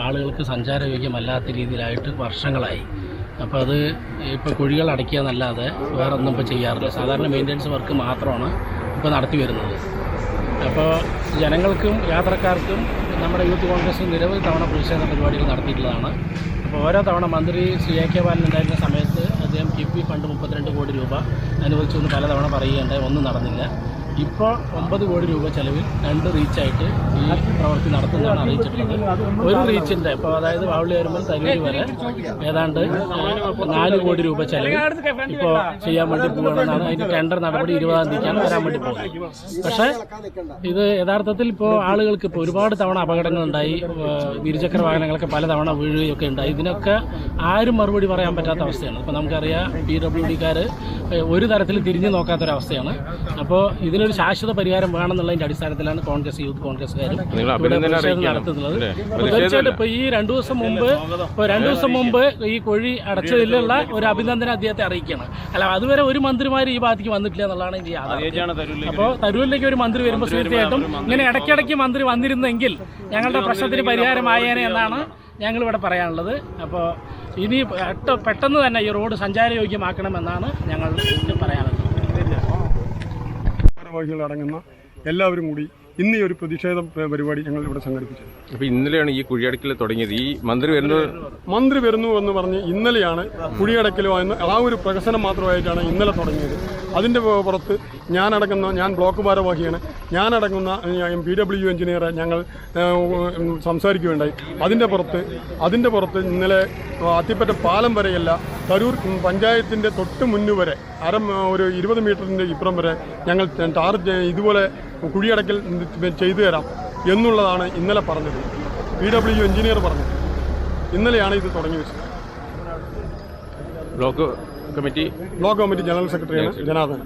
ആളുകൾക്ക് സഞ്ചാരയോഗ്യമല്ലാത്ത രീതിയിലായിട്ട് വർഷങ്ങളായി. അപ്പോൾ അത് ഇപ്പോൾ കുഴികൾ അടയ്ക്കുക എന്നല്ലാതെ വേറെ ഒന്നും ഇപ്പോൾ ചെയ്യാറില്ല. സാധാരണ മെയിൻ്റനൻസ് വർക്ക് മാത്രമാണ് ഇപ്പോൾ നടത്തി വരുന്നത്. അപ്പോൾ ജനങ്ങൾക്കും യാത്രക്കാർക്കും നമ്മുടെ യൂത്ത് കോൺഗ്രസ് നിരവധി തവണ പ്രതിഷേധ പരിപാടികൾ നടത്തിയിട്ടുള്ളതാണ്. അപ്പോൾ ഓരോ തവണ മന്ത്രി ശ്രീ എ കെ ബാലൻ ഉണ്ടായിരുന്ന സമയത്ത് അദ്ദേഹം കിഫ്ബി ഫണ്ട് 32 കോടി രൂപ അനുവദിച്ചു എന്ന് പലതവണ പറയുകയുണ്ടായി. ഒന്നും നടന്നില്ല. ഇപ്പോൾ 9 കോടി രൂപ ചെലവിൽ 2 റീച്ചായിട്ട് ഈ പ്രവൃത്തി നടത്തുന്നതാണ് അറിയിച്ചിട്ടുള്ളത്. ഒരു റീച്ചിൻ്റെ ഇപ്പോൾ അതായത് വാവുള്ളി വരുമ്പോൾ തരൂര് വരെ ഏതാണ്ട് 4 കോടി രൂപ ചെലവിൽ ഇപ്പോൾ ചെയ്യാൻ വേണ്ടി പോവുകയാണെന്നാണ്. അതിൻ്റെ ടെൻഡർ നടപടി 20-ാം തീയതിക്കാണ് വരാൻ വേണ്ടി പോകുന്നത്. പക്ഷേ ഇത് യഥാർത്ഥത്തിൽ ഇപ്പോൾ ആളുകൾക്ക് ഇപ്പോൾ ഒരുപാട് തവണ അപകടങ്ങളുണ്ടായി. ഇരുചക്ര വാഹനങ്ങളൊക്കെ പലതവണ വീഴുകയൊക്കെ ഉണ്ടായി. ഇതിനൊക്കെ ആരും മറുപടി പറയാൻ പറ്റാത്ത അവസ്ഥയാണ്. ഇപ്പോൾ നമുക്കറിയാം PWDക്കാർ ഒരു തരത്തിൽ തിരിഞ്ഞു നോക്കാത്തൊരവസ്ഥയാണ്. അപ്പോൾ ഇതിനൊരു ശാശ്വത പരിഹാരം വേണമെന്നുള്ളതിൻ്റെ അടിസ്ഥാനത്തിലാണ് യൂത്ത് കോൺഗ്രസ്സുകാർ നടത്തുന്നത്. തീർച്ചയായിട്ടും ഇപ്പോൾ ഈ 2 ദിവസം മുമ്പ് ഈ കുഴി അടച്ചതിലുള്ള ഒരു അഭിനന്ദനം അദ്ദേഹത്തെ അറിയിക്കുകയാണ്. അല്ല, അതുവരെ ഒരു മന്ത്രിമാർ ഈ ഭാഗത്തേക്ക് വന്നിട്ടില്ല എന്നുള്ളതാണ് ഈ യാഥാർത്ഥ്യം. അപ്പോൾ തരൂരിലേക്ക് ഒരു മന്ത്രി വരുമ്പോൾ തീർച്ചയായിട്ടും ഇങ്ങനെ ഇടയ്ക്കിടയ്ക്ക് മന്ത്രി വന്നിരുന്നെങ്കിൽ ഞങ്ങളുടെ പ്രശ്നത്തിന് പരിഹാരമായേനെ എന്നാണ് ഞങ്ങളിവിടെ പറയാനുള്ളത്. അപ്പോൾ ഇനി പെട്ടെന്ന് തന്നെ ഈ റോഡ് സഞ്ചാരയോഗ്യമാക്കണമെന്നാണ് ഞങ്ങൾ പറയാനുള്ളത്. അടങ്ങുന്ന എല്ലാവരും കൂടി ഇന്ന് ഈ ഒരു പ്രതിഷേധ പരിപാടി ഞങ്ങൾ ഇവിടെ സംഘടിപ്പിച്ചത്. അപ്പോൾ ഇന്നലെയാണ് ഈ കുഴിയടക്കൽ തുടങ്ങിയത്. ഈ മന്ത്രി വരുന്നു എന്ന് പറഞ്ഞ് ഇന്നലെയാണ് കുഴിയടക്കലോ എന്ന് ആ ഒരു പ്രകസനം മാത്രമായിട്ടാണ് ഇന്നലെ തുടങ്ങിയത്. അതിൻ്റെ പുറത്ത് ഞാൻ ബ്ലോക്ക് ഭാരവാഹിയാണ്. ഞാനടങ്ങുന്ന PW എഞ്ചിനീയറെ ഞങ്ങൾ സംസാരിക്കുകയുണ്ടായി. അതിൻ്റെ പുറത്ത് ഇന്നലെ അത്തിപ്പറ്റ പാലം വരെയല്ല, തരൂർ പഞ്ചായത്തിൻ്റെ തൊട്ട് മുന്നുവരെ ഒരു 20 മീറ്ററിൻ്റെ ഇപ്പുറം വരെ ഞങ്ങൾ ഇതുപോലെ കുഴിയടക്കൽ ചെയ്തു തരാം എന്നുള്ളതാണ് ഇന്നലെ പറഞ്ഞത്. PW എഞ്ചിനീയർ പറഞ്ഞത്. ഇന്നലെയാണ് ഇത് തുടങ്ങി വെച്ചത്. ബ്ലോക്ക് കമ്മിറ്റി ജനറൽ സെക്രട്ടറിയാണ് ജനാർദ്ദൻ.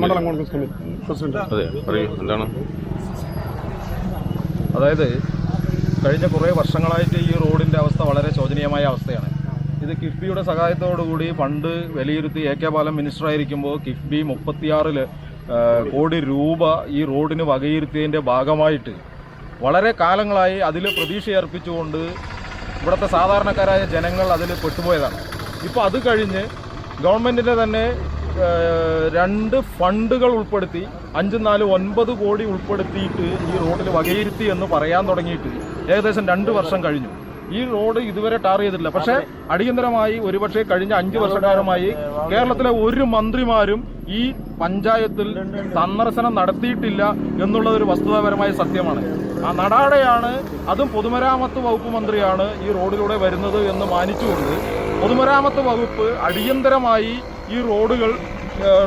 മണ്ഡലം കോൺഗ്രസ് കമ്മിറ്റി പ്രസിഡന്റ്. എന്താണ്? അതായത് കഴിഞ്ഞ കുറേ വർഷങ്ങളായിട്ട് ഈ റോഡിൻ്റെ അവസ്ഥ വളരെ ശോചനീയമായ അവസ്ഥയാണ്. ഇത് കിഫ്ബിയുടെ സഹായത്തോടുകൂടി ഫണ്ട് വിലയിരുത്തി എ കെ ബാലൻ മിനിസ്റ്ററായിരിക്കുമ്പോൾ കിഫ്ബി 36 കോടി രൂപ ഈ റോഡിന് വകയിരുത്തിയതിൻ്റെ ഭാഗമായിട്ട് വളരെ കാലങ്ങളായി അതിൽ പ്രതീക്ഷയർപ്പിച്ചുകൊണ്ട് ഇവിടുത്തെ സാധാരണക്കാരായ ജനങ്ങൾ അതിൽ പെട്ടുപോയതാണ്. ഇപ്പോൾ അത് കഴിഞ്ഞ് ഗവൺമെൻറ്റിൻ്റെ തന്നെ 2 ഫണ്ടുകൾ ഉൾപ്പെടുത്തി 5, 4, 9 കോടി ഉൾപ്പെടുത്തിയിട്ട് ഈ റോഡിൽ വകയിരുത്തി എന്ന് പറയാൻ തുടങ്ങിയിട്ട് ഏകദേശം 2 വർഷം കഴിഞ്ഞു. ഈ റോഡ് ഇതുവരെ ടാർ ചെയ്തിട്ടില്ല. പക്ഷേ അടിയന്തരമായി ഒരുപക്ഷെ കഴിഞ്ഞ 5 വർഷക്കാലമായി കേരളത്തിലെ ഒരു മന്ത്രിമാരും ഈ പഞ്ചായത്തിൽ സന്ദർശനം നടത്തിയിട്ടില്ല എന്നുള്ളതൊരു വസ്തുതാപരമായ സത്യമാണ്. ആ നടാടെയാണ്, അതും പൊതുമരാമത്ത് വകുപ്പ് മന്ത്രിയാണ് ഈ റോഡിലൂടെ വരുന്നത് എന്ന് മാനിച്ചുകൊണ്ട് പൊതുമരാമത്ത് വകുപ്പ് അടിയന്തരമായി ഈ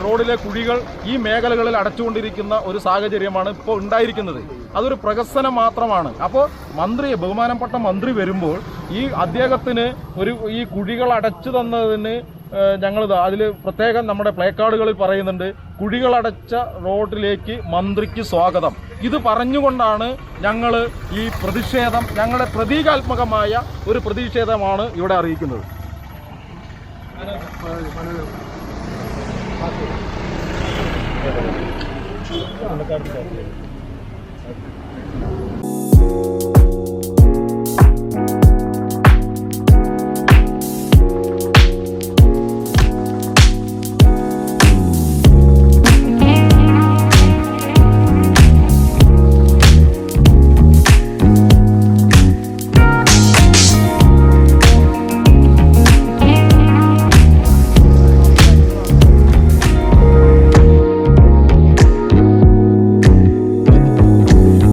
റോഡിലെ കുഴികൾ ഈ മേഖലകളിൽ അടച്ചുകൊണ്ടിരിക്കുന്ന ഒരു സാഹചര്യമാണ് ഇപ്പോൾ ഉണ്ടായിരിക്കുന്നത്. അതൊരു പ്രകസനം മാത്രമാണ്. അപ്പോൾ ബഹുമാനപ്പെട്ട മന്ത്രി വരുമ്പോൾ ഈ അദ്ദേഹത്തിന് ഈ കുഴികൾ അടച്ചു തന്നതിന് അതിൽ പ്രത്യേകം നമ്മുടെ പ്ലേ കാർഡുകളിൽ പറയുന്നുണ്ട്, കുഴികളടച്ച റോഡിലേക്ക് മന്ത്രിക്ക് സ്വാഗതം. ഇത് പറഞ്ഞുകൊണ്ടാണ് ഞങ്ങൾ ഈ പ്രതിഷേധം, ഞങ്ങളുടെ പ്രതീകാത്മകമായ ഒരു പ്രതിഷേധമാണ് ഇവിടെ അറിയിക്കുന്നത്. Thank you.